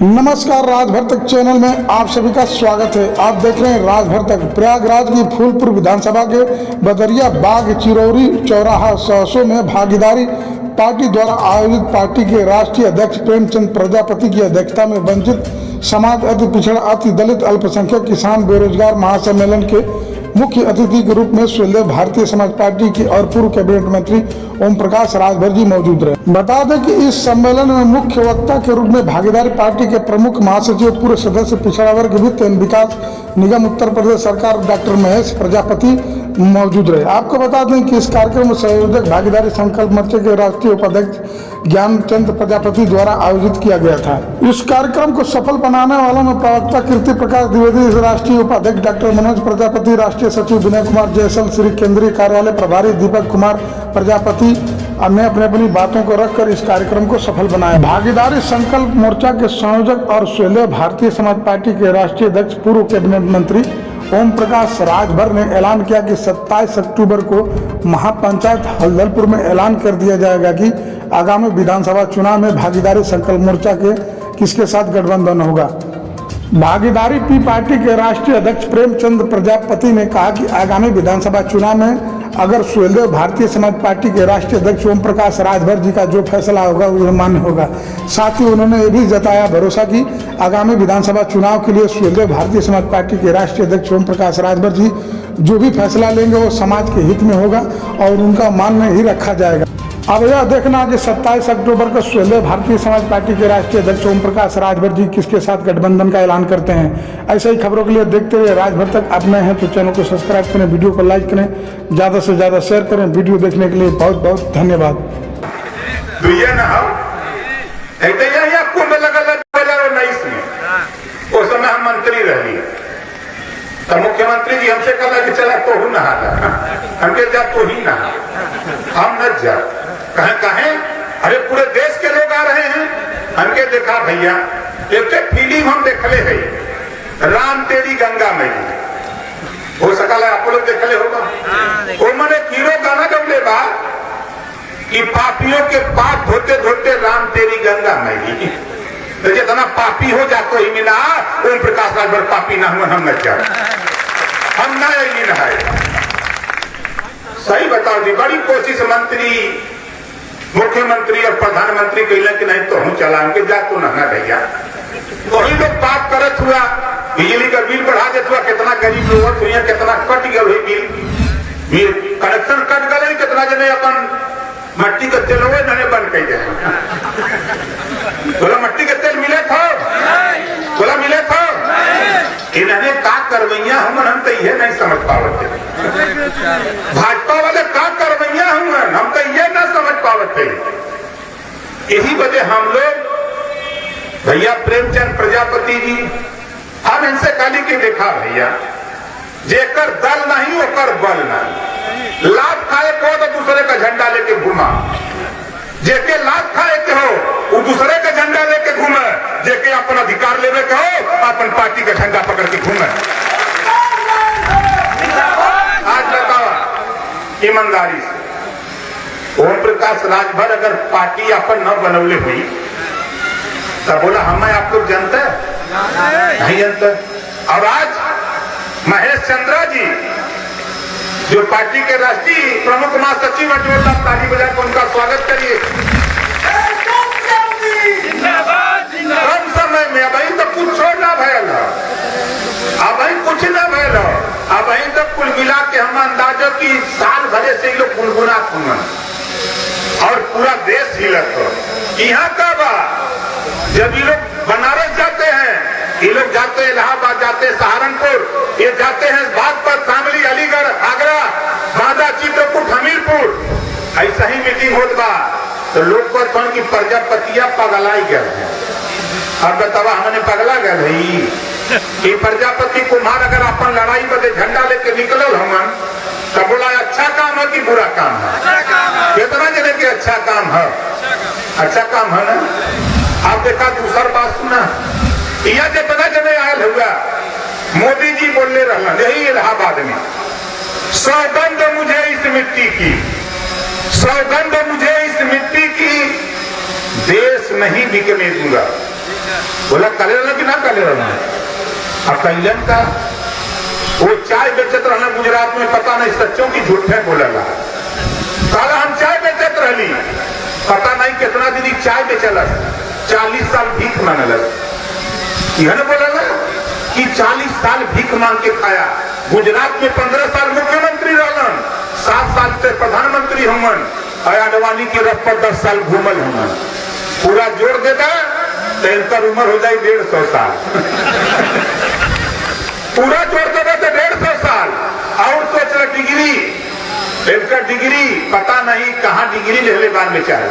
नमस्कार, राजभर तक चैनल में आप सभी का स्वागत है। आप देख रहे हैं राजभर तक। प्रयागराज की फूलपुर विधानसभा के बदरिया बाग चिरौरी चौराहा सहसों में भागीदारी पार्टी द्वारा आयोजित पार्टी के राष्ट्रीय अध्यक्ष प्रेमचंद प्रजापति की अध्यक्षता में वंचित समाज, अति पिछड़ा, अति दलित, अल्पसंख्यक, किसान, बेरोजगार महासम्मेलन के मुख्य अतिथि के रूप में स्वेल्ले भारतीय समाज पार्टी की और पूर्व कैबिनेट मंत्री ओम प्रकाश राजभर जी मौजूद रहे। बता दें कि इस सम्मेलन में मुख्य वक्ता के रूप में भागीदारी पार्टी के प्रमुख महासचिव, पूर्व सदस्य, पिछड़ा वर्ग वित्त एवं विकास निगम उत्तर प्रदेश सरकार डॉक्टर महेश प्रजापति मौजूद रहे। आपको बता दें कि इस कार्यक्रम में संयोजक भागीदारी संकल्प मोर्चे के राष्ट्रीय उपाध्यक्ष ज्ञानचंद प्रजापति द्वारा आयोजित किया गया था। इस कार्यक्रम को सफल बनाने वालों में प्रवक्ता कीर्ति प्रकाश द्विवेदी, राष्ट्रीय उपाध्यक्ष डॉक्टर मनोज प्रजापति, राष्ट्रीय सचिव विनय कुमार जयसल, श्री केंद्रीय कार्यालय प्रभारी दीपक कुमार प्रजापति ने अपनी बातों को रखकर इस कार्यक्रम को सफल बनाया। भागीदारी संकल्प मोर्चा के संयोजक और स्वेल्ले भारतीय समाज पार्टी के राष्ट्रीय अध्यक्ष पूर्व कैबिनेट मंत्री ओम प्रकाश राजभर ने ऐलान किया कि 27 अक्टूबर को महापंचायत हल्दलपुर में ऐलान कर दिया जाएगा कि आगामी विधानसभा चुनाव में भागीदारी संकल्प मोर्चा के किसके साथ गठबंधन होगा। भागीदारी पी पार्टी के राष्ट्रीय अध्यक्ष प्रेमचंद प्रजापति ने कहा कि आगामी विधानसभा चुनाव में अगर स्वेल्ले भारतीय समाज पार्टी के राष्ट्रीय अध्यक्ष ओम प्रकाश राजभर जी का जो फैसला होगा वह मान्य होगा। साथ ही उन्होंने ये भी जताया भरोसा कि आगामी विधानसभा चुनाव के लिए स्वेल्ले भारतीय समाज पार्टी के राष्ट्रीय अध्यक्ष ओम प्रकाश राजभर जी जो भी फैसला लेंगे वो समाज के हित में होगा और उनका मान्य ही रखा जाएगा। अब यह देखना कि 27 अक्टूबर को स्वेल्ले भारतीय समाज पार्टी के राष्ट्रीय अध्यक्ष ओम प्रकाश राजभर जी किसके साथ गठबंधन का ऐलान करते हैं। ऐसे ही खबरों के लिए देखते रहिए राजभर तक। आप नए हैं तो चैनल को सब्सक्राइब करें, वीडियो को लाइक करें, ज़्यादा से ज़्यादा शेयर करें। वीडियो देखने के लिए बहुत बहुत धन्यवाद। मंत्री रही तो मुख्यमंत्री जी हमसे कहा कि चला तो नहा हमके जा तो ही नहा, हम न जा कहें अरे पूरे देश के लोग आ रहे हैं। हमके देखा भैया एक फिल्म हम देखले है राम तेरी गंगा में, हो सकल है आप लोग देखले होगा। वो मैंने हीरो गाना गौले बा कि पापियों के पाप धोते धोते राम तेरी गंगा में, तो जितना पापी हो जातो ही मिला ओम प्रकाश राजभर पापी ना हुआ हम न जा, हम ना यही नहाए। सही बताओ जी, बड़ी कोशिश मंत्री, मुख्यमंत्री और प्रधानमंत्री कहले कि नहीं तो हम चला के जा तो नहा भैया। वही लोग बात करत हुआ बिजली का बिल बढ़ा देत हुआ, कितना गरीब लोग हुई, कितना कट गए बिल, कनेक्शन कट गए, कितना जने अपन मट्टी का तेल हुए नने बंद कर जाए। बोला मट्टी के तेल मिले था, बोला मिले था, इन्होंने का करवैया हम तो ये नहीं समझ पावत। भाजपा वाले का करवैया हम तो ये ना समझ पावत। यही वजह हम लोग भैया प्रेमचंद प्रजापति जी हम इनसे काली के देखा भैया, जेकर दल नहीं होकर बल नहीं, लात खाए को तो दूसरे का झंडा लेके घुमा, जेके लात खाए के हो वो दूसरे का झंडा लेके घूमे, जेके अपन अधिकार लेवे के हो अपन पार्टी का झंडा पकड़ के घूमे। आज बताओ ईमानदारी से ओम प्रकाश राजभर अगर पार्टी अपन न बनौले हुई तब बोला हमें आप लोग जानते नहीं जानते। और आज महेश चंद्रा जी जो पार्टी के राष्ट्रीय प्रमुख महासचिव हैं, जोरदार ताली बजाकर उनका स्वागत करिए। कम समय में अब तो कुछ ना भयल, अब कुछ ना भयल, अब तो कुल मिला के हम अंदाजो की साल भरे से लोग गुनगुनात हुए और पूरा देश हिलत। यहाँ का बा जब ये लोग बनारस जाते हैं, ये लोग जाते हैं इलाहाबाद, जाते हैं सहारनपुर, ये जाते हैं बागपत, शामली, अलीगढ़, आगरा, बांदा, चित्रकूट, हमीरपुर, ऐसा ही मीटिंग होत बा तो लोग कहते हैं कि प्रजापतिया पगलाई गए। अब बतावा हमने पगला गए कि प्रजापति कुमार अगर अपन लड़ाई बदे झंडा लेके निकल हम तब बोला अच्छा काम है कि बुरा काम है, कितना जने के अच्छा काम है, अच्छा काम है ना। आप देखा दूसर बात सुना, यह जितना जने आयल हुआ मोदी जी बोलने रहना यही इलाहाबाद में, सौगंध मुझे इस मिट्टी की, सौगंध मुझे इस मिट्टी की, देश नहीं बिकने दूंगा। बोला कले रहना कि ना कले रहना। अब कैलन का वो चाय बेचत रहना गुजरात में, पता नहीं सच्चों की झूठे बोलेगा। साला हम चाय बेचत रहली, पता नहीं कितना दिन चाय बेचल, 40 साल भीख मांगल। यह बोला कि 40 साल भीख मांग के खाया। गुजरात में 15 साल मुख्यमंत्री रहलन, 7 साल से प्रधानमंत्री हमन, अडवाणी की रथ पर 10 साल घूमल हमन। पूरा जोड़ देता तो इनका उम्र हो जाए 150 साल। पूरा जोड़ देता तो 150 साल। और सोच रहे डिग्री, इनका डिग्री पता नहीं कहाँ डिग्री ले ले बाद में चाहे।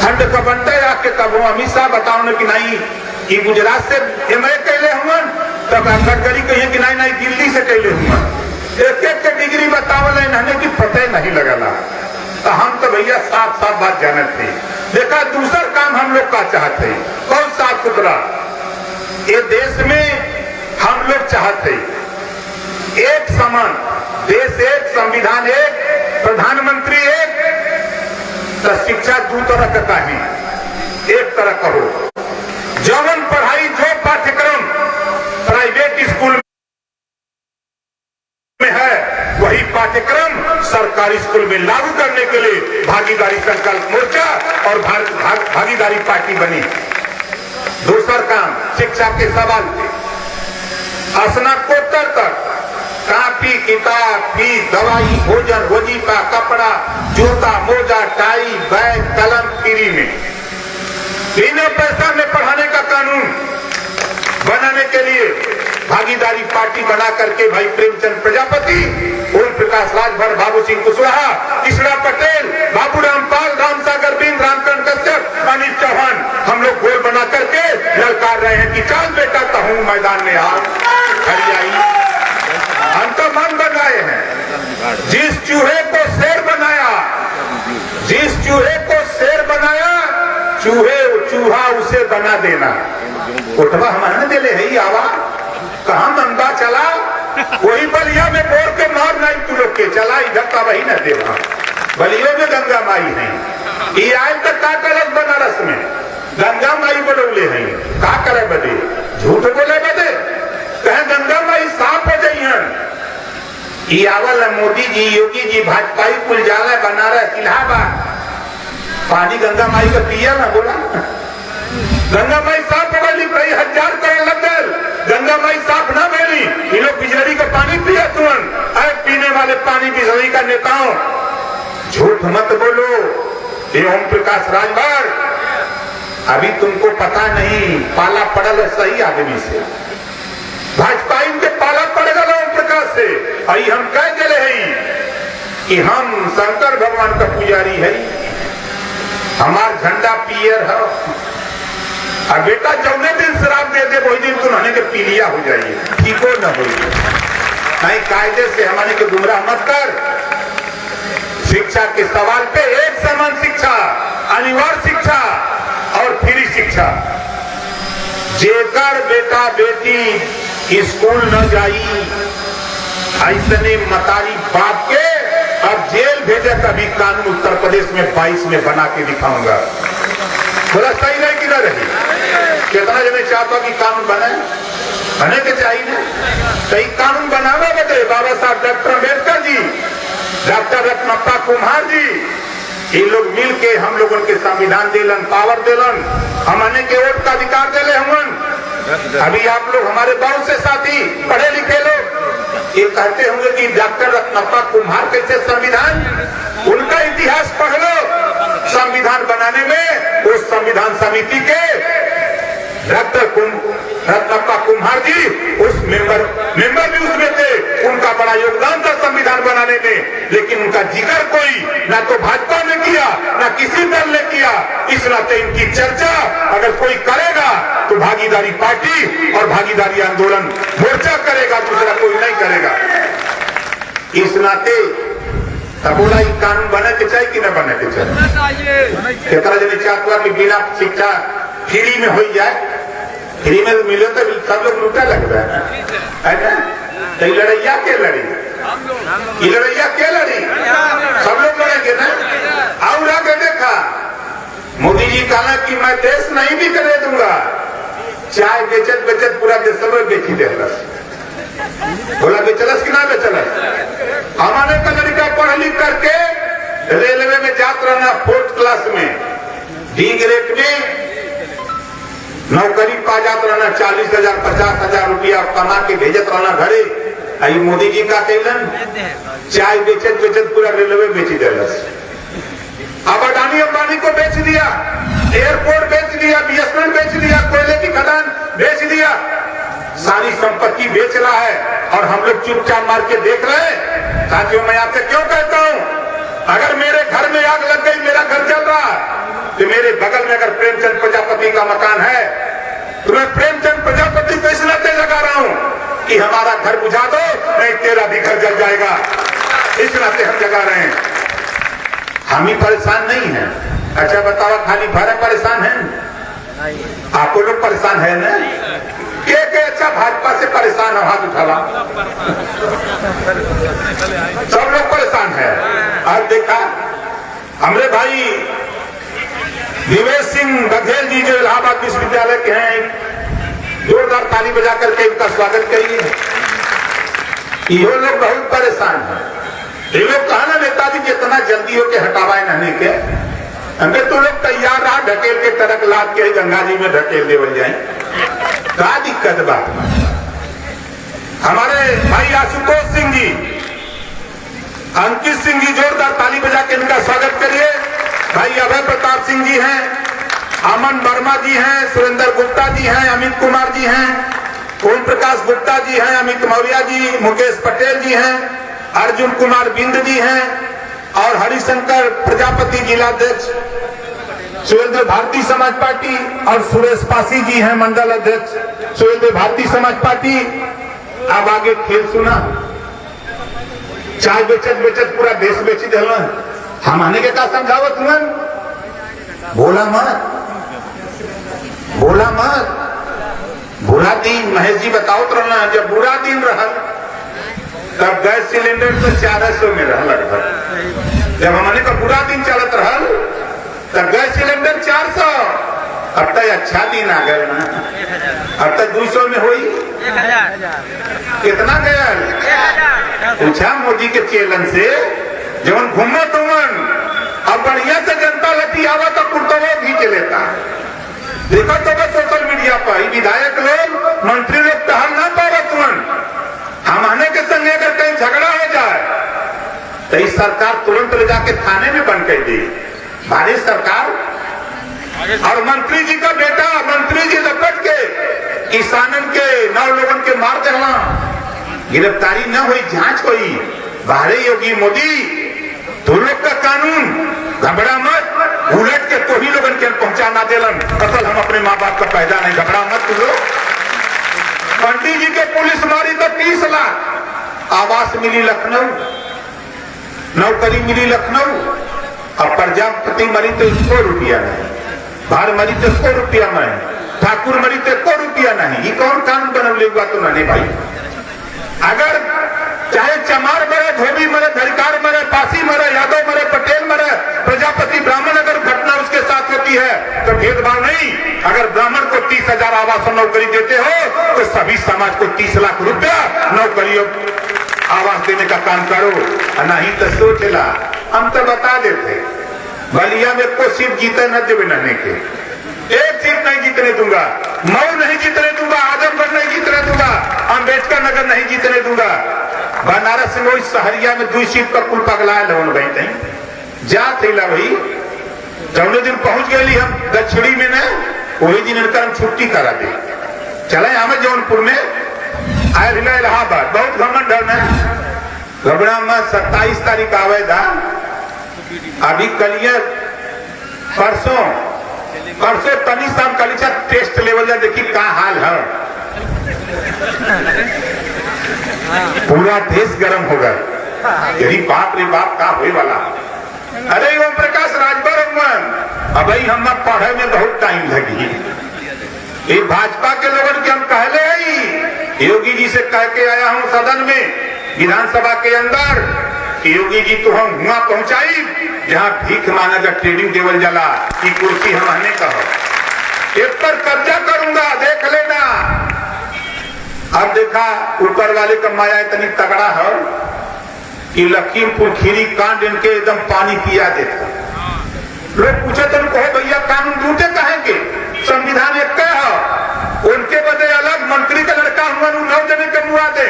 ठंड का बनता है आके तब वो अमित शाह बताओ न कि नहीं कि गुजरात से MA कैले हमन, तब गडकरी कहिए कि नहीं नहीं दिल्ली से कैले हमन। एक एक के डिग्री बतावल इन्होंने की पता नहीं लगला। तो हम तो भैया साफ साफ बात जानते थे। देखा दूसरा काम हम लोग का चाहते हैं, कौन साफ सुथरा। ये देश में हम लोग चाहते एक समान देश, एक संविधान, एक प्रधानमंत्री, एक तो शिक्षा दो तरह का है, एक तरह करो। जवन पढ़ाई जो पाठ्यक्रम प्राइवेट स्कूल में है वही पाठ्यक्रम सरकारी स्कूल में लागू करने के लिए भागीदारी संकल्प मोर्चा और भागीदारी पार्टी बनी। दूसरा काम शिक्षा के सवाल थे, स्नातकोत्तर तक कापी किताब फीस दवाई भोजन वजीफा कपड़ा जूता मोजा टाई बैग कलम फ्री में, बिना पैसा में पढ़ाने का कानून बनाने के लिए भागीदारी पार्टी बना करके भाई प्रेमचंद प्रजापति, ओम प्रकाश राजभर, बाबू सिंह कुशवाहा, कृष्णा पटेल, बाबू रामपाल, रामसागर बिंद, रामकरण कश्यप, अनिल चौहान, हम लोग गोल बना करके ललकार रहे हैं कि चल बेटा कहूँ मैदान में आ खड़ी आई। हम तो मन बनाए हैं, जिस चूहे को शेर बनाया, जिस चूहे को शेर बनाया चूहा उसे बना देना। उठवा हमारे दिले है आवा कहा मंदा चला, वही बलिया में बोल के मार नहीं तू लोग के चला, इधर का वही न देवा। बलियों में गंगा माई है, ये आए तक का कलश बनारस में गंगा माई बडौले हैं, का करे बदे झूठ बोले बदे कहे गंगा माई साफ हो जाइए। ये आवल मोदी जी, योगी जी, भाजपा कुल जाला बनारस इलाहाबाद, पानी गंगा माई का पिया ना बोला। गंगा माई साफ हो गई, 1000 करोड़ लग गए, गंगा माई साफ ना मिली, ये लोग बिजली का पानी पिया तुरंत। पीने वाले पानी बिजली का नेताओं झूठ मत बोलो। ये ओम प्रकाश राजभर, अभी तुमको पता नहीं पाला पड़ल सही आदमी से, भाजपा इनके पाला पड़ गया ओम प्रकाश से। आई हम कह चले हैं कि हम शंकर भगवान का पुजारी है, हमार झंडा पियर है। और बेटा जौने दिन शराब दे दे वही दिन तुम्हारे के पीलिया हो जाइए, ठीक हो न हो। नहीं कायदे से हमारे के गुमराह मत कर। शिक्षा के सवाल पे एक समान शिक्षा, अनिवार्य शिक्षा और फ्री शिक्षा। जेकर बेटा बेटी स्कूल न जाई, ऐसने मतारी बाप के अब जेल भेजे का भी कानून उत्तर प्रदेश में 22 में बना के दिखाऊंगा। बोला सही नहीं कि ना रही? कितना जने चाहता कि कानून बने के चाहिए ना, सही कानून बनाना बदे बाबा साहब डॉक्टर अम्बेडकर जी, डॉक्टर रत्नप्पा कुम्हार जी, ये लोग मिल के हम लोगों के संविधान दिलन, पावर दिलन, हमने के वोट का अधिकार दिले हमन। अभी आप लोग हमारे बहुत से साथी पढ़े लिखे लोग ये कहते होंगे कि डॉक्टर रत्नप्पा कुम्हार कैसे संविधान, उनका इतिहास पढ़ लो। संविधान बनाने में उस संविधान समिति के रत्नप्पा कुम्हार जी उस मेंबर भी उसमें थे, उनका बड़ा योगदान था संविधान बनाने में। लेकिन उनका जिक्र कोई ना तो भाजपा ने किया ना किसी दल ने किया। इस नाते इनकी चर्चा अगर कोई करेगा तो भागीदारी पार्टी और भागीदारी आंदोलन मोर्चा करेगा, दूसरा कोई नहीं करेगा। इस नाते बोला कानून बने के चाहिए कि न बने के चाहिए। कितना जने चाहता कि बिना शिक्षा फ्री में हो जाए, फ्री में मिले तो सब लोग लूटा लगता है ना। तो लड़ैया के लड़ी, ये लड़ैया के लड़ी, सब लोग लड़ेंगे ना। और आगे देखा मोदी जी कहा कि मैं देश नहीं भी करे दूंगा, चाय बेचत बेचत पूरा देश में बेची देलस। बोला बेचलस कि ना बेचलस। हमारे का लड़का पढ़ लिख करके रेलवे में जात रहना 4th क्लास में, डी ग्रेड में नौकरी पा जात रहना, 40,000 50,000 रुपया कमा के भेजत रहना घरे। आई मोदी जी का कहलन चाय बेचत बेचत पूरा रेलवे बेची देलस। अब अडानी अंबानी को बेच दिया, एयरपोर्ट बेच दिया, बीएसएनएल बेच दिया, कोयले की खदान बेच दिया, सारी संपत्ति बेच रहा है और हम लोग चुपचाप मार के देख रहे हैं। साथियों, मैं आपसे क्यों कहता हूं, अगर मेरे घर में आग लग गई, मेरा घर जल रहा, तो मेरे बगल में अगर प्रेमचंद प्रजापति का मकान है तो मैं प्रेमचंद प्रजापति को इस नाते लगा रहा हूं कि हमारा घर बुझा दो, नहीं तेरा भी घर जल जाएगा। इस नाते हम जगा रहे हैं। हम ही परेशान नहीं है। अच्छा बताओ, खाली भारत परेशान है? आपको लोग परेशान है ना? के अच्छा भाजपा से परेशान हो, हाथ उठावा। सब लोग परेशान है। आज देखा हमारे भाई दिवेश सिंह बघेल जी जो इलाहाबाद विश्वविद्यालय के हैं, जोरदार ताली बजा करके इनका स्वागत करिए। ये लोग बहुत परेशान है। ये लोग कहा ना नेताजी जितना जल्दी हो के हटावाए नहने के, हमें तो लोग तैयार रहा ढकेल के तरक लाद के गंगा जी में ढकेल देवल जाए। क्या दिक्कत बात? हमारे भाई आशुतोष सिंह जी, अंकित सिंह जी, जोरदार ताली बजा के इनका स्वागत करिए। भाई अभय प्रताप सिंह जी हैं, अमन वर्मा जी हैं, सुरेंद्र गुप्ता जी हैं, अमित कुमार जी हैं, ओम प्रकाश गुप्ता जी हैं, अमित मौर्य जी, मुकेश पटेल जी हैं, अर्जुन कुमार बिंद जी हैं और हरिशंकर प्रजापति जिलाध्यक्ष सुहेलदेव भारतीय समाज पार्टी और सुरेश पासी जी हैं मंडल अध्यक्ष सुहेलदेव भारतीय समाज पार्टी। अब आगे खेल सुना, चाय बेचत बेचत पूरा देश बेची दिल। हम आने के का समझावत हुआ, बोला मत, बोला मत। बुरा दिन महेश जी बताओ तो रहना, जब बुरा दिन रहा तब गैस सिलेंडर तो 400 में रहा लगभग। जब हमने का बुरा दिन चलत रहा तब गैस सिलेंडर 400। अब तक अच्छा दिन आ गया ना, अब तक 200 में हुई। कितना गया? पूछा मोदी के चैलेंज से जब घूमो तुमन, अब बढ़िया से जनता लती आवा तो कुर्तवा खींच लेता। देखो तो बस सोशल मीडिया पर विधायक लोग, मंत्री लोग टहल ना पावा तुमन। हम आने के संग अगर कहीं झगड़ा हो जाए तो इस सरकार तुरंत ले जाके थाने में बंद कर दी। भारत सरकार और मंत्री जी का बेटा, मंत्री जी लपट के किसानन के 9 लोगों के मार देना, गिरफ्तारी न हुई, जांच हुई। बाहरे योगी मोदी, तुम लोग का कानून घबरा मत, उलट के तो ही लोगन के पहुंचाना देलन। असल हम अपने माँ बाप का पैदा नहीं, घबरा मत तुम लोग। पंडित जी के पुलिस मारी तो 30 लाख, आवास मिली लखनऊ, नौकरी मिली लखनऊ, अब प्रजापति मरी तो 100 रुपया नहीं, भार मरी तो 100 रुपया नहीं, ठाकुर मरी तो 100 रुपया नहीं। ये कौन कानून बनवले हुआ तो नहीं भाई? अगर चाहे चमार मरे, धोबी मरे, धरिकार मरे, पासी मरे, यादव मरे, पटेल मरे, प्रजापति ब्राह्मण, अगर घटना उसके साथ होती है तो भेदभाव नहीं। अगर ब्राह्मण को 30,000 आवास नौकरी देते हो तो सभी समाज को 30 लाख रुपया नौकरी आवास देने का काम करो। नहीं तो सोच ला, हम तो बता देते बलिया में को सीट जीते न देवे नहने के, एक सीट नहीं जीतने दूंगा, मऊ नहीं जीतने दूंगा, आजमगढ़ नहीं जीतने दूंगा, अम्बेडकर नगर नहीं जीतने दूंगा। बनारस में वही सहरिया में 2 सीट पर कुल पगलाए लोन गई जा थे वही जौने दिन पहुंच गई हम दक्षिणी में न, वही दिन इनका हम छुट्टी करा दी। चले हमें जौनपुर में आए जिला इलाहाबाद, बहुत घमंड है। घबरा में 27 तारीख आवेदा, अभी कलिया परसों तनी शाम कलिचा टेस्ट लेवल जा, देखी का हाल है। पूरा देश गर्म होगा। यही बाप रे बाप का होए वाला। अरे ओम प्रकाश राजभर अब हम पढ़े में बहुत टाइम लगी। ये भाजपा के लोगों के हम कहले ही, योगी जी से कह के आया हूं सदन में विधानसभा के अंदर कि योगी जी तो हम हुआ पहुंचाई जहां भीख मांगा ट्रेनिंग देवल जला की कुर्सी हम हमें कहो। एक पर कब्जा करूंगा, देख लेना। अब देखा ऊपर वाले का माया इतनी तगड़ा है कि लखीमपुर खीरी कांड इनके एकदम पानी पिया देता। लोग पूछे तो उनको भैया कानून दूटे कहेंगे, संविधान एक है, उनके बदे अलग मंत्री का लड़का हुआ 9 जने के मुआ दे,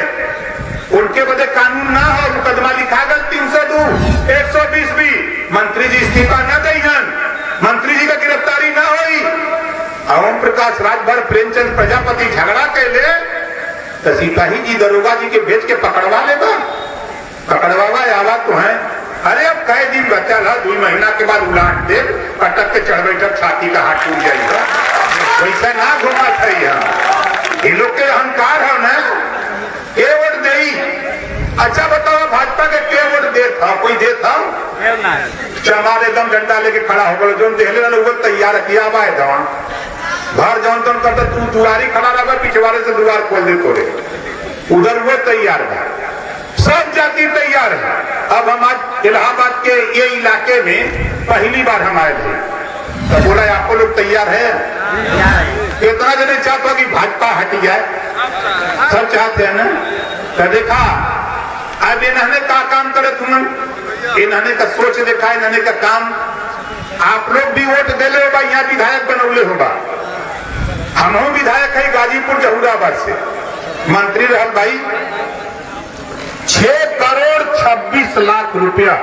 उनके बदे कानून ना हो, मुकदमा लिखा गया 302 120 भी मंत्री जी इस्तीफा न देहन, मंत्री जी का गिरफ्तारी ना हुई। ओम प्रकाश राजभर प्रेमचंद प्रजापति झगड़ा के ले तो सिपाही जी दरोगा जी के भेज के पकड़वा लेगा, पकड़वा आवा तो है। अरे अब कई दिन बचा ला, 2 महीना के बाद उलाट दे, पटक के चढ़ बैठक छाती का हाथ टूट जाएगा। वैसा ना घुमा था ये लोग के अहंकार है ना, के वोट दे। अच्छा बताओ भाजपा के वोट दे था, कोई दे था? चमार एकदम डंडा लेके खड़ा हो गया, जो देहले वाले वो तैयार किया हुआ है दवा घर जौन तौन करता, तू दुआरी खड़ा रहा, पिछवाड़े से द्वार खोल दे तोड़े, उधर वो तैयार है, सब जाति तैयार है। अब हम आज इलाहाबाद के ये इलाके में पहली बार हम आए थे, तो बोला आपको लोग तैयार है? कितना जने चाहते हो कि भाजपा हट जाए? सब चाहते हैं ना। तो देखा अब इन्होंने का काम करे, तुम इन्होंने का सोच देखा, इन्होंने का काम। आप लोग भी वोट दे ले होगा, यहाँ विधायक बनौले होगा, हम विधायक है गाजीपुर जहूराबाद से, मंत्री रहल भाई 6 करोड़ 26 लाख रुपया,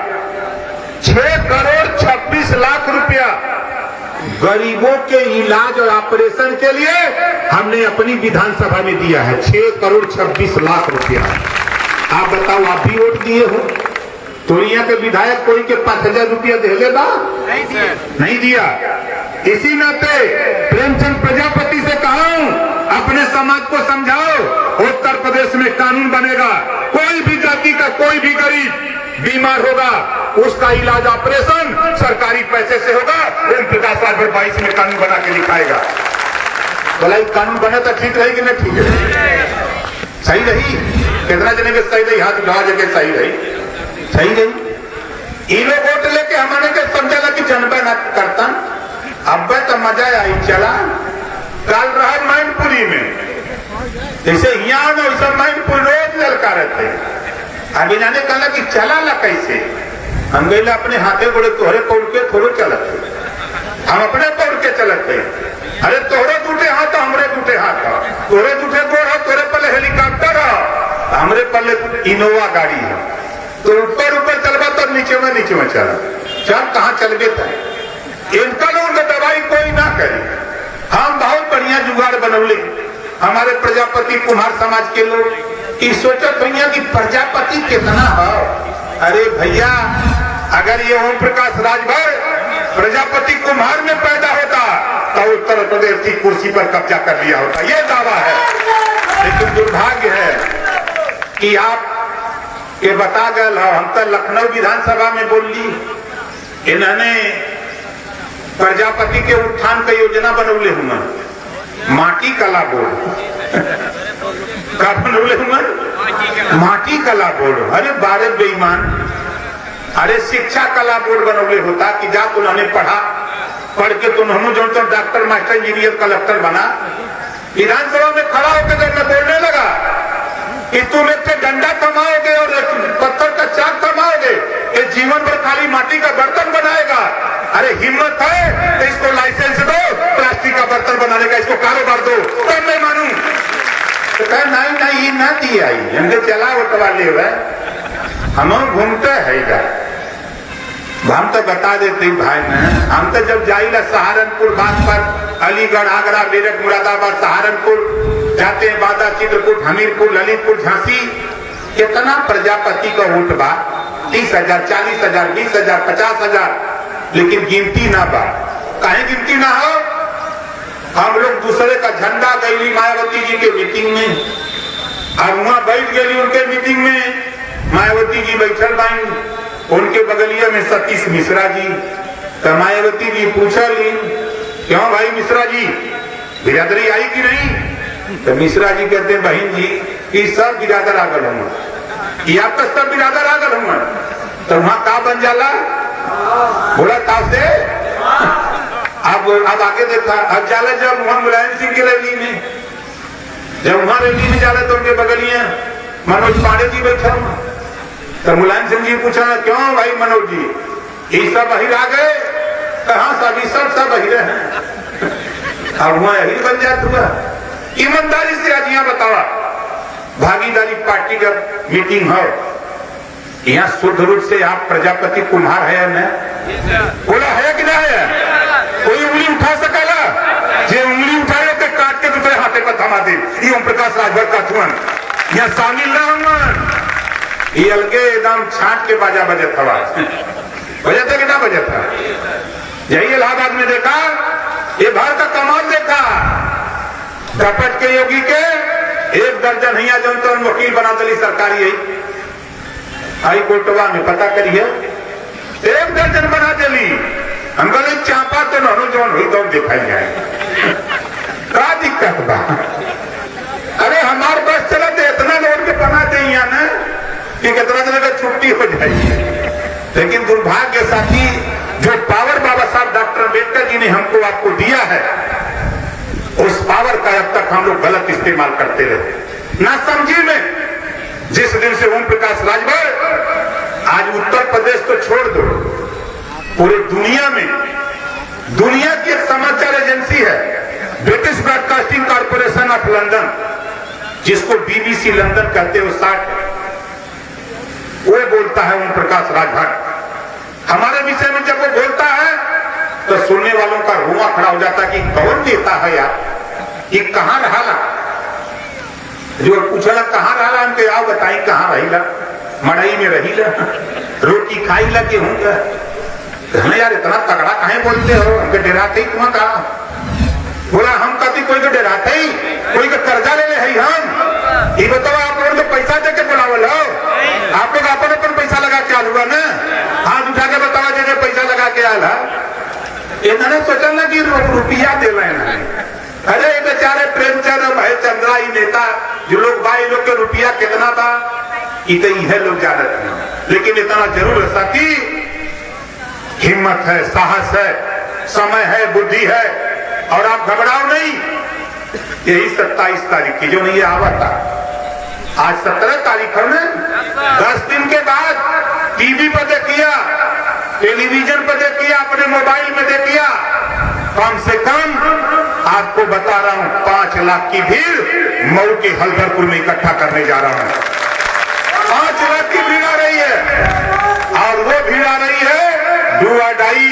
6 करोड़ 26 लाख रुपया गरीबों के इलाज और ऑपरेशन के लिए हमने अपनी विधानसभा में दिया है। 6 करोड़ 26 लाख रुपया। आप बताओ, आप भी वोट दिए हो? तो यहाँ के विधायक कोई के 5,000 रुपया दे लेगा? नहीं दिया। इसी नाते प्रेमचंद प्रजापति से कहूं, अपने समाज को समझाओ, उत्तर प्रदेश में कानून बनेगा, कोई भी जाति का कोई भी गरीब बीमार होगा, उसका इलाज ऑपरेशन सरकारी पैसे से होगा। ओम प्रकाश राजभर 22 में कानून बना के दिखाएगा। बोला कानून बने तो ठीक रहेगी ना? ठीक है, सही रही। कितना जने के सही रही? हाथ उठा जगह सही रही, सही रही। ये लोग वोट लेके हमारे के समझेगा कि जनता ना करता। अब तो मजा आई चला। कल रहा मैनपुरी में, जैसे यहाँ ना वैसा मैनपुर रोज ललका रहते। अब इन्होंने कहा कि चला ला कैसे? हम गए अपने हाथे गोड़े तोहरे पौड़ के थोड़ो चलते, हम अपने पौड़ के चलते। अरे तोहरे टूटे हाथ, हमरे टूटे हाथ, तोहरे टूटे गोड़ हो, तोहरे पल्ले हेलीकॉप्टर हो, हमरे पल्ले इनोवा गाड़ी है। तो ऊपर ऊपर चलबा तो नीचे में चला, चल कहाँ चल गए? इनका लोगों का दवाई कोई ना करे। हम बहुत बढ़िया जुगाड़ बनौले, हमारे प्रजापति कुम्हार समाज के लोग सोचत भैया कि प्रजापति कितना हो। अरे भैया, अगर ये ओम प्रकाश राजभर प्रजापति कुम्हार में पैदा होता तो उत्तर प्रदेश की कुर्सी पर कब्जा कर लिया होता, ये दावा है। लेकिन दुर्भाग्य है कि आप ये बता गए हो। हम तो लखनऊ विधानसभा में बोल ली, इन्होंने प्रजापति के उत्थान का योजना बनौले हुआ, माटी कला बोर्ड का बनौले हुआ, माटी कला बोर्ड। अरे बारे बेईमान, अरे शिक्षा कला बोर्ड बनौले होता कि जा तुमने पढ़ा, पढ़ के तुम हम जो तो डॉक्टर, मास्टर, इंजीनियर, कलेक्टर बना। विधानसभा में खड़ा होकर जब मैं बोलने लगा कि तुम एक डंडा थमाओगे और एक पत्थर का चाक थमाओगे, ये जीवन भर खाली माटी का बर्तन बनाएगा। अरे हिम्मत है तो इसको लाइसेंस दो प्लास्टिक का बर्तन बनाने का, इसको कारोबार दो, तब मैं मानू। तो कह नहीं ना दिया, हमने चला उठवा ले, हम घूमते है। हम तो बता देते भाई ने, हम तो जब जाइला सहारनपुर बात पर, अलीगढ़, आगरा, मेरठ, मुरादाबाद, सहारनपुर जाते हैं, बादा, चित्रकूट, हमीरपुर, ललितपुर, झांसी, कितना प्रजापति का वोट बा? 30,000, 40,000, 20,000, 50,000, लेकिन गिनती ना बा। कहीं गिनती ना हो? हम लोग दूसरे का झंडा गई मायावती जी के मीटिंग में, और वहां बैठ गई उनके मीटिंग में, मायावती जी बैठल बाई, उनके बगलिया में सतीश मिश्रा जी। तो मायावती जी पूछा ली, क्यों भाई मिश्रा जी, बिरादरी आई कि नहीं? तो मिश्रा जी कहते हैं, बहन जी ये सब बिरादर आगल हूँ, ये आपका सब बिरादर आगल हूँ। तो वहां का बन जाला? बोला ताश दे, अब आगे देखा, अब जाला जब वहां मुलायम सिंह की रैली में, जब वहां रैली में जाला तो उनके बगलिया मनोज पांडे जी बैठा हुआ, तो मुलायम सिंह जी पूछा, क्यों भाई मनोज जी, ये सब अहिर आ गए? कहा सब अहिर हैं। अब वहां अहिर बन जात हुआ। ईमानदारी से आज यहाँ बतावा, भागीदारी पार्टी का मीटिंग हो, यहाँ शुद्ध रूप से आप प्रजापति कुम्हार है न? बोला है कि ना है? कोई उंगली उठा सकेला? जे उंगली उठाए तो काट के दूसरे हाथे पर थमा दे। ये ओम प्रकाश राजभर का थुअन यहाँ शामिल ना होंगे। ये अलगे एकदम छाट के बाजा बजत हवा बजा था कि ना बजा था? यही इलाहाबाद में देखा, ये भारत का कमाल देखा, डपट के योगी के 1 दर्जन हिया जन तो वकील बना दली सरकारी यही हाई कोर्टवा में पता करिए, 1 दर्जन बना दली। हम कहले चापा तो नहरो जौन हुई तो दिखाई जाए का दिक्कत बा? अरे हमारे बस चला तो इतना लोड के बना दे यहाँ ना कि कितना दिन का छुट्टी हो जाएगी। लेकिन दुर्भाग्य साथी, जो पावर बाबा साहब डॉक्टर अम्बेडकर जी ने हमको आपको दिया है, उस पावर का अब तक हम लोग गलत इस्तेमाल करते रहे ना समझी में। जिस दिन से ओम प्रकाश राजभर आज उत्तर प्रदेश तो छोड़ दो, पूरे दुनिया में, दुनिया की एक समाचार एजेंसी है British broadcasting corporation of London, जिसको बीबीसी लंदन कहते हो, 60 वो बोलता है ओम प्रकाश राजभर हमारे विषय में। जब वो बोलता है तो सुनने वालों का रुआ खड़ा हो जाता है कि कौन देता है यार, ये कहां रहा? जो पूछला कहां रहा, हमके आओ बताई कहां रही ला? मड़ई में रही ला, रोटी खाई ला के होंगे। कहने यार इतना तगड़ा काहे बोलते हो, हमके डराते ही तुम्हें कहा? बोला हम कभी कोई को डराते ही, कोई का कर्जा ले है हम। ये बताओ आप लोगों को पैसा दे के बुलावल हो? आप लोग अपन पैसा लगा के आलू ना, हाथ उठा के बतावा जगह पैसा लगा के आला। इन्होंने सोचा ना कि रुपया दे रहे हैं। अरे बेचारे प्रेमचंद भाई चंद्रा ही नेता जो लोग भाई लोग के रुपया कितना था इतने लोग जानते हैं। लेकिन इतना जरूर है साथी, हिम्मत है, साहस है, समय है, बुद्धि है, और आप घबराओ नहीं। यही 27 तारीख की जो नहीं आवा था, आज 17 तारीख है ना, 10 दिन के बाद टीवी पर देखिया, टेलीविजन पर देखिया, अपने मोबाइल में देखिया, कम से कम आपको बता रहा हूं 5 लाख की भीड़ मऊ के हल्दरपुर में इकट्ठा करने जा रहा हूं। 5 लाख की भीड़ आ रही है, और वो भीड़ आ रही है डुआ डाई,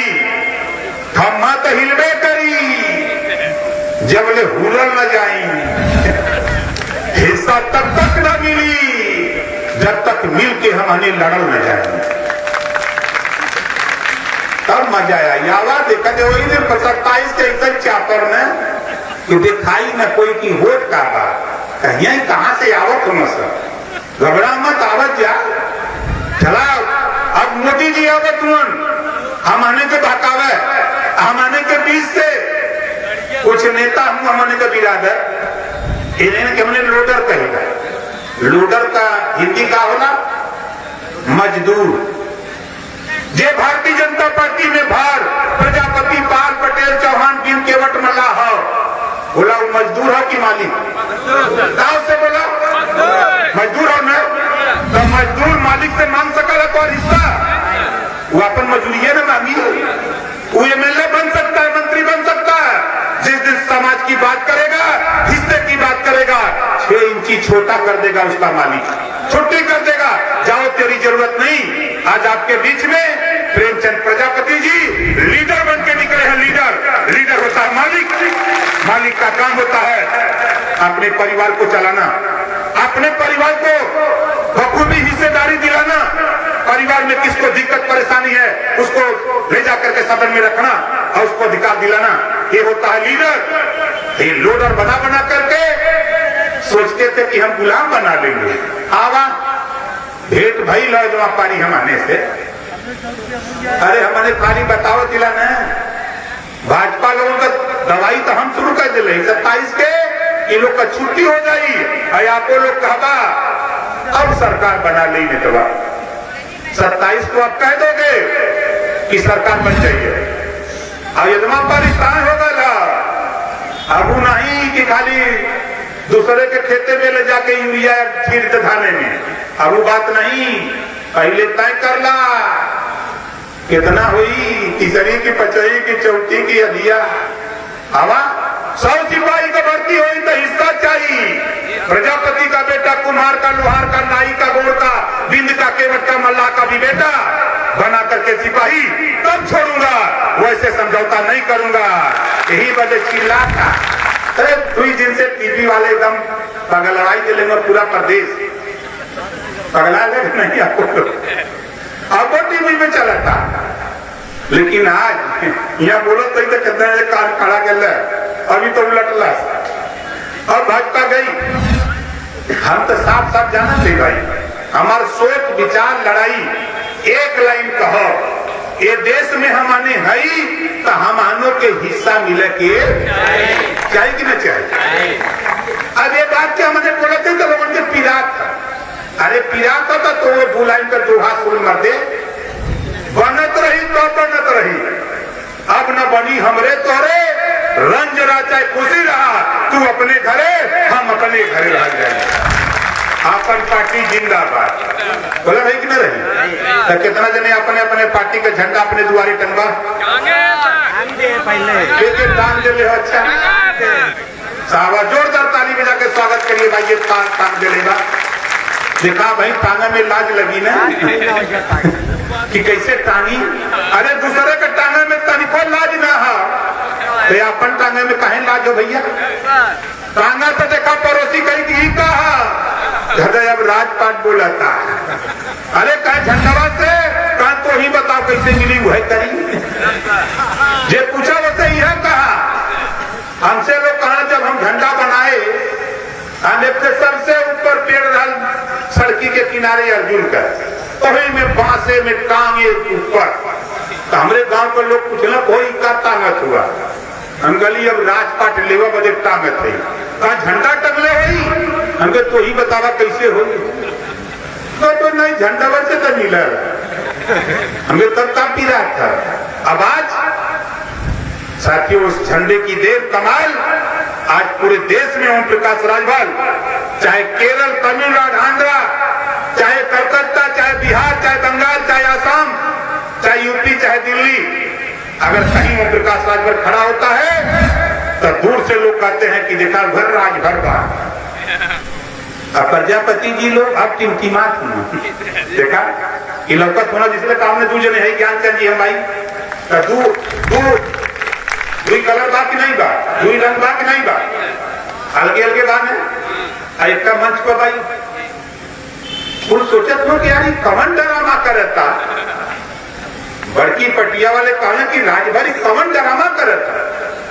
खम्मा तो हिलबे करी, जब ले हुलर न जाई, हिस्सा तब तक न मिली जब तक मिल के हम हने लड़ल न जाए, तब मजा आया। यावा देखा दे वही दिन 27 के ऐसा चापर में कि दिखाई न कोई की वोट का बात, कहीं कहां से आवत हो मत, घबरा मत, आवत जा चला। अब मोदी जी आवत हुन, हम आने के बहकावे, हम आने के बीच से कुछ नेता हम आने का बिरादर, इन्हें के हमने लोडर कहेगा। लोडर का हिंदी का होला मजदूर। जे भारतीय जनता पार्टी में भार प्रजापति, पाल, पटेल, चौहान, बिन केवट मल्ला हो, बोला वो मजदूर है कि मालिक? गांव से बोला मजदूर हो ना, तो मजदूर मालिक से मांग सकता है तो हिस्सा, वो अपन मजदूरी ना मांगी, वो एमएलए बन सकता है, मंत्री बन सकता है। जिस दिन समाज की बात करेगा, हिस्से की बात करेगा, 6 इंची छोटा कर देगा उसका मालिक, छुट्टी कर देगा, जाओ तेरी जरूरत नहीं। आज आपके बीच में प्रेमचंद प्रजापति जी लीडर बन के निकले हैं। लीडर होता है मालिक, मालिक का काम होता है अपने परिवार को चलाना, अपने परिवार को बखूबी हिस्सेदारी दिलाना, परिवार में किसको दिक्कत परेशानी है उसको ले जाकर के सदन में रखना और उसको अधिकार दिलाना, ये होता है लीडर। ये लोडर बना बना करके सोचते थे कि हम गुलाम बना लेंगे। आवा भेंट भाई लो जो पारी हम आने से, अरे हमने पारी बताओ दिला ना, भाजपा लोगों का दवाई तो हम शुरू कर दिले 27 के, ये लोग का छुट्टी हो जाई, आपको लोग कहबा अब सरकार बना ली नेतवा। 27 को आप कह दोगे कि सरकार बन जाइए, अब यदमा परेशान हो गया। अब नहीं कि खाली दूसरे के खेते में ले जाके यूरिया छीट धाने में, अब वो बात नहीं, पहले तय कर ला कितना हुई, तीसरी की, पचही की, चौथी की, अधिया हवा 100 सिपाही का भर्ती हुई तो हिस्सा चाहिए। प्रजापति का बेटा, कुम्हार का, लोहार का, नाई का, गोड़ का, बिंद का, केवट का, मल्लाह का भी बेटा बना करके सिपाही तब छोड़ूंगा, वैसे समझौता नहीं करूंगा। यही वजह चिल्ला था। अरे 2 दिन से टीवी वाले एकदम पगलवाई के लेंगे पूरा प्रदेश, पगला ले नहीं आपको, अब वो टीवी में चला था। लेकिन आज यहाँ बोलो तो कितना कान खड़ा कर ले, अभी तो उलटला। अब भाजपा गई, हम तो साफ साफ जाना थे भाई, हमार सोच विचार लड़ाई एक लाइन कहो, ये देश में हमने है तो हमानों के हिस्सा मिले के चाहिए कि नहीं चाहिए। अब ये बात क्या हमने बोला थे तो लोगों के पिरात था, अरे पिरात होता तो वो बुलाई कर दोहा सुन मर दे, बनत रही तो बनत रही, अब न बनी हमरे तोरे, रंज रहा चाहे खुशी रहा, तू अपने घरे हम अपने घरे रह जाए। आपन पार्टी जिंदाबाद, बोला रही कि नहीं रही? तो कितना जने अपने अपने पार्टी का झंडा अपने दुआरे टंगवा पहले दान दे ले। अच्छा साहबा जोरदार ताली बजा के स्वागत करिए भाई, ये टांग दे लेगा। देखा भाई टांगा में लाज लगी ना कि कैसे टांगी, अरे दूसरे के टांगे में तनिको लाज ना हो तो अपन टांगे में कहे लाज हो भैया। टांगा तो देखा पड़ोसी कही थी कहा अब राजपाट बोला था, अरे कहे झंडवा से कहा तो ही बताओ कैसे मिली वह करी, जे पूछा वैसे यह कहा। हमसे लोग कहा जब हम झंडा बनाए सबसे ऊपर पेड़ डाल सड़की के किनारे अर्जुन का, वही में बांसे में टांगे ऊपर, तो हमारे गांव के लोग पूछना कोई का ताकत हुआ, हम गली अब राजपाट लेवा बजे ताकत है, कहा झंडा टंगले हुई, हमके तो ही बतावा कैसे हो, तो नहीं झंडा वैसे तो मिला, हमें तब का पी रहा था। अब आज साथियों उस झंडे की देव कमाल आज पूरे देश में ओम प्रकाश राजभर, चाहे केरल, तमिलनाडु, आंध्रा, चाहे कलकत्ता, चाहे बिहार, चाहे बंगाल, चाहे आसाम, चाहे यूपी, चाहे दिल्ली, अगर कहीं ओम प्रकाश राजभर खड़ा होता है तो दूर से लोग कहते हैं कि देखा घर राजभर का। अब प्रजापति जी लोग अब टिमटिमात देखा कि लौकत होना, जिसने काम ने दूजे है ज्ञान चंद जी हम भाई दुई कलर बा कि नहीं बा, दुई रंग बा कि नहीं बा, अलगे अलगे बात है। एक का मंच पर भाई कुल सोचत हो कि यार कवन ड्रामा करता, बड़की पटिया वाले कहा कि राजभर कवन ड्रामा करता,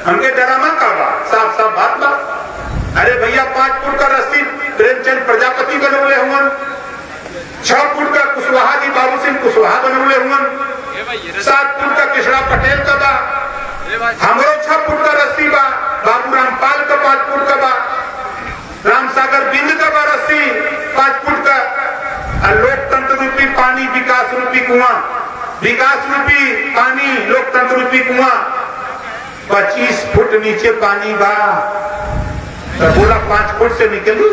हमके ड्रामा का बा, साफ साफ बात बा। अरे भैया 5 फुट का रस्सी प्रेमचंद प्रजापति बनौले हुआ, 6 फुट का कुशवाहा जी बाबू सिंह कुशवाहा बनौले हुआ, 7 फुट का कृष्णा पटेल का बा, हमरो 6 फुट का रस्सी बा, बाबू रामपाल का 5 फुट का बा, राम सागर बिंद का बा रस्सी 5 फुट का, लोकतंत्र रूपी पानी विकास रूपी कुआं, विकास रूपी पानी लोकतंत्र रूपी कुआं 25 फुट नीचे पानी बा, तो बोला 5 फुट से निकली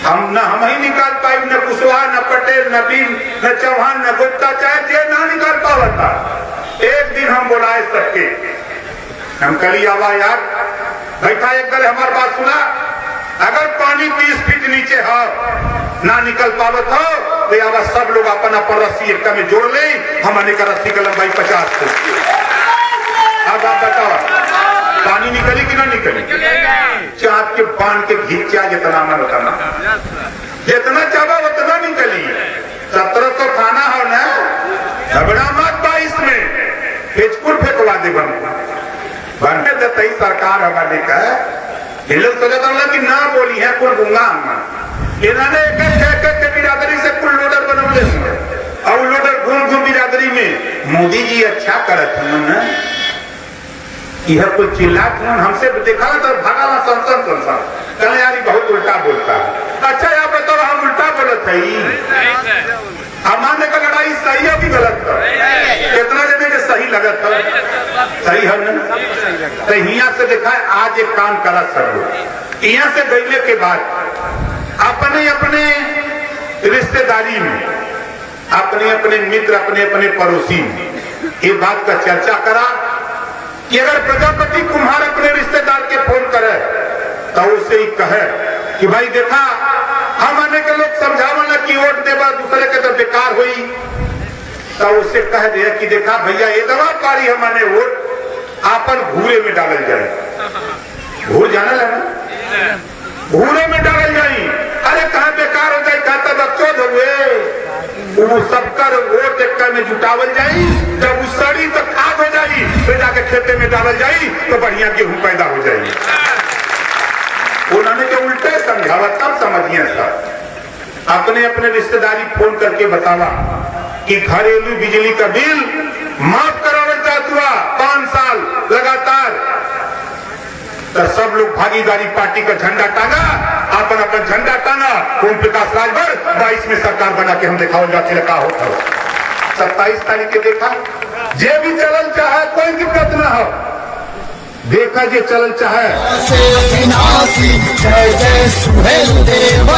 हम ही निकाल पाई, न कुशवाहा, न पटेल, न बीन, न चौहान, न गुप्ता, चाहे जे ना निकाल पावा था। एक दिन हम बुलाए सबके, हम कल आवा यार बैठा एक गले हमारी बात सुना, अगर पानी 20 फीट नीचे हो ना निकल पावत हो तो आवा सब लोग अपन अपन रस्सी एक में जोड़ ले, हमने का रस्सी का लंबाई 50 फुट। अब आप बताओ पानी निकली कि ना निकली? चाप के बांध के घींचा जितना मन उतना, जितना चाहा उतना निकली। 1700 थाना हो ना, झगड़ा मत 22 में हिचकुल फेंकवा दे बनने देते सरकार हमारे का। ये लोग सोचता था कि ना बोली है कुल गुंगा, इन्होंने एक बिरादरी से कुल लोडर बनौले और लोडर घूम घूम बिरादरी में मोदी जी अच्छा करत है, यह कुछ चिल्लात हमसे देखा तो भागा संसद कहना यार बहुत उल्टा बोलता है। अच्छा यहाँ बताओ हम उल्टा बोलत है, हमारे का लड़ाई सही है कि गलत है? कितना जने के सही लगत है, सही है ना? तो यहाँ से देखा है, आज एक काम करा सब लोग, यहाँ से गईले के बाद अपने अपने रिश्तेदारी में, अपने अपने मित्र, अपने अपने पड़ोसी में ये बात का चर्चा करा कि अगर प्रजापति कुम्हार अपने रिश्तेदार के फोन करे तो उसे ही कहे कि भाई देखा हम आने के लोग समझावल कि वोट देवा दूसरे के तो बेकार हुई, तो उसे कह दिया कि देखा भैया ये दवा पारी हमारे वोट आपन घूरे में डालल जाए। घूर जाने लगा, घूरे में डालल जाए। अरे कहा बेकार हो जाए, कहा तब चौध हुए वो सबका वोट एक में जुटावल जाई, जब उस सड़ी तो खाद हो जाई, फिर जाके खेते में डालल जाई तो बढ़िया गेहूं पैदा हो जाएगी। उन्होंने जो उल्टे समझावा तब समझिए सर। अपने अपने रिश्तेदारी फोन करके बतावा कि घरेलू बिजली का बिल माफ करावे चाहत हुआ 5 साल लगातार, तो सब लोग भागीदारी पार्टी का झंडा टांगा, अपन अपन झंडा टांगा, ओम प्रकाश राजभर 22 में सरकार बना के हम दिखाओ जाते लगा होता। 27 तारीख के देखा जे भी चलल चाहे कोई दिक्कत ना हो, देखा जे चलल चाहे। जय जय सुहेल देव।